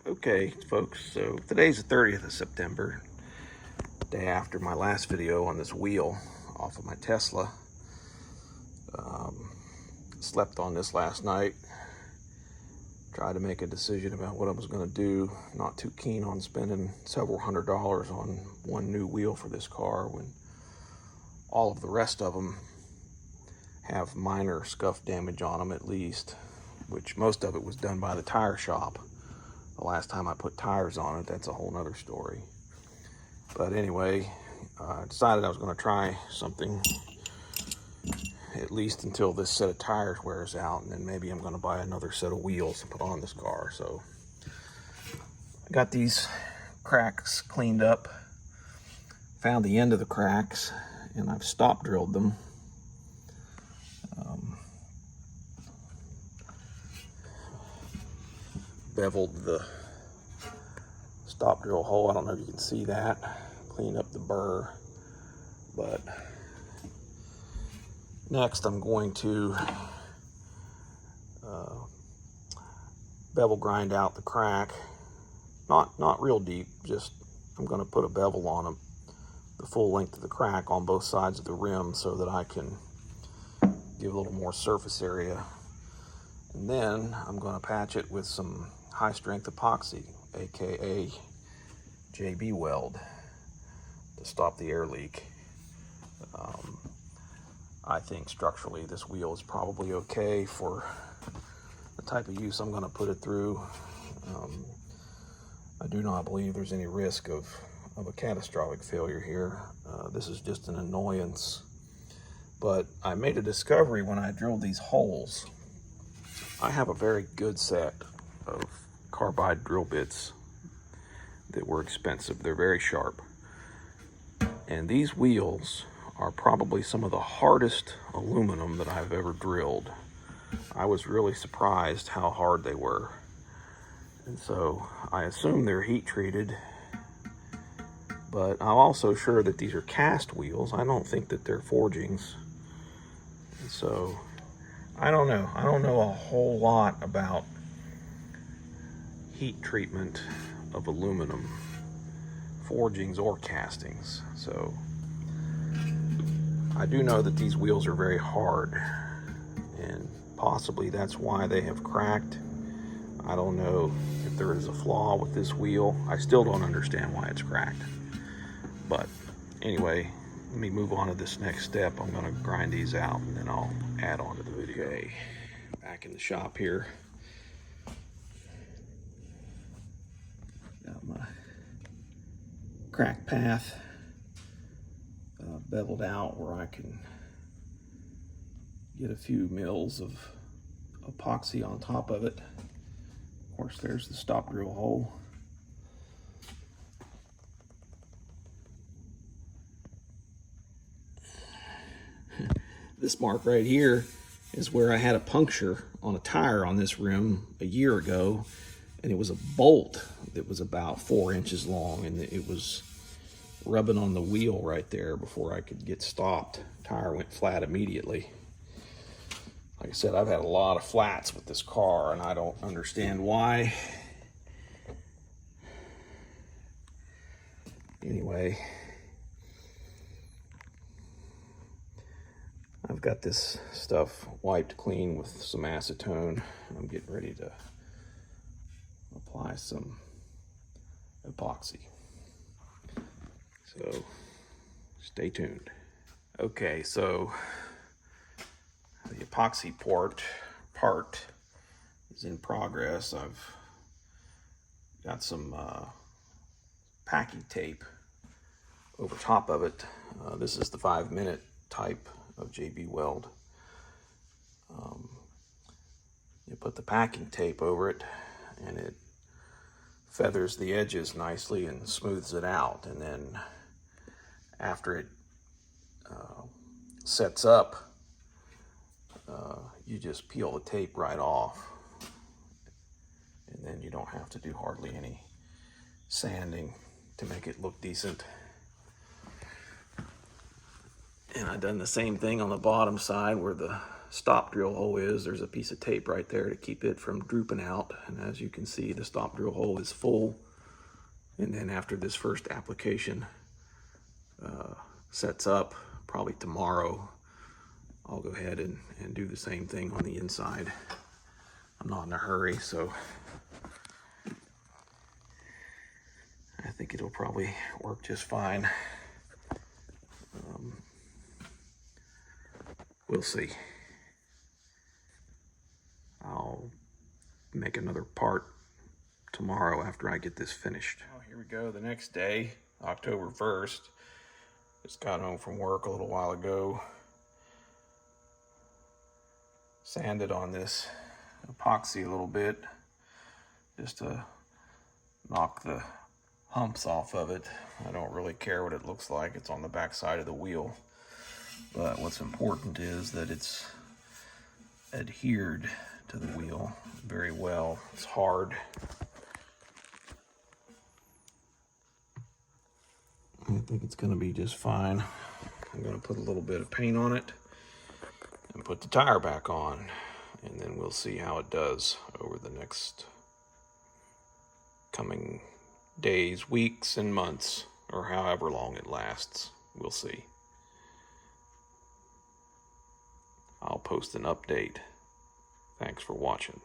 Okay, folks, so today's the 30th of September, day after my last video on this wheel off of my Tesla. Slept on this last night, tried to make a decision about what I was going to do. Not too keen on spending several $100s on one new wheel for this car when all of the rest of them have minor scuff damage on them at least, which most of it was done by the tire shop. The last time I put tires on it, that's a whole nother story. But anyway, I decided I was going to try something at least until this set of tires wears out, and then maybe I'm going to buy another set of wheels to put on this car. So I got these cracks cleaned up, found the end of the cracks, and I've stop drilled them. Beveled the stop drill hole. I don't know if you can see that. Clean up the burr. But next I'm going to bevel grind out the crack. Not real deep, just I'm going to put a bevel on them, the full length of the crack on both sides of the rim, so that I can give a little more surface area. And then I'm going to patch it with some high strength epoxy, aka JB Weld, to stop the air leak. I think structurally this wheel is probably okay for the type of use I'm going to put it through. I do not believe there's any risk of a catastrophic failure here. This is just an annoyance. But I made a discovery when I drilled these holes. I have a very good set of carbide drill bits that were expensive. They're very sharp. And these wheels are probably some of the hardest aluminum that I've ever drilled. I was really surprised how hard they were. And so I assume they're heat treated, but I'm also sure that these are cast wheels. I don't think that they're forgings. And so I don't know. I don't know a whole lot about heat treatment of aluminum, forgings or castings. So I do know that these wheels are very hard, and possibly that's why they have cracked. I don't know if there is a flaw with this wheel. I still don't understand why it's cracked. But anyway, let me move on to this next step. I'm going to grind these out and then I'll add on to the video. Okay, back in the shop here. Got my crack path beveled out where I can get a few mils of epoxy on top of it. Of course, there's the stop drill hole. This mark right here is where I had a puncture on a tire on this rim a year ago, and it was a bolt that was about 4 inches long, and it was rubbing on the wheel right there before I could get stopped. Tire went flat immediately. Like I said, I've had a lot of flats with this car, and I don't understand why. Anyway, I've got this stuff wiped clean with some acetone. I'm getting ready to apply some epoxy. So stay tuned. Okay, so the epoxy part is in progress. I've got some packing tape over top of it. This is the 5-minute type of JB Weld. You put the packing tape over it and it feathers the edges nicely and smooths it out, and then after it sets up, you just peel the tape right off, and then you don't have to do hardly any sanding to make it look decent. And I've done the same thing on the bottom side where the stop drill hole is. There's a piece of tape right there to keep it from drooping out. And as you can see, the stop drill hole is full. And then after this first application sets up, probably tomorrow, I'll go ahead and do the same thing on the inside. I'm not in a hurry, so I think it'll probably work just fine. We'll see. I'll make another part tomorrow after I get this finished. Oh, here we go, the next day, October 1st. Just got home from work a little while ago. Sanded on this epoxy a little bit just to knock the humps off of it. I don't really care what it looks like. It's on the back side of the wheel. But what's important is that it's adhered to the wheel very well. It's hard. I think it's going to be just fine. I'm going to put a little bit of paint on it and put the tire back on, and then we'll see how it does over the next coming days, weeks, and months, or however long it lasts. We'll see. I'll post an update. Thanks for watching.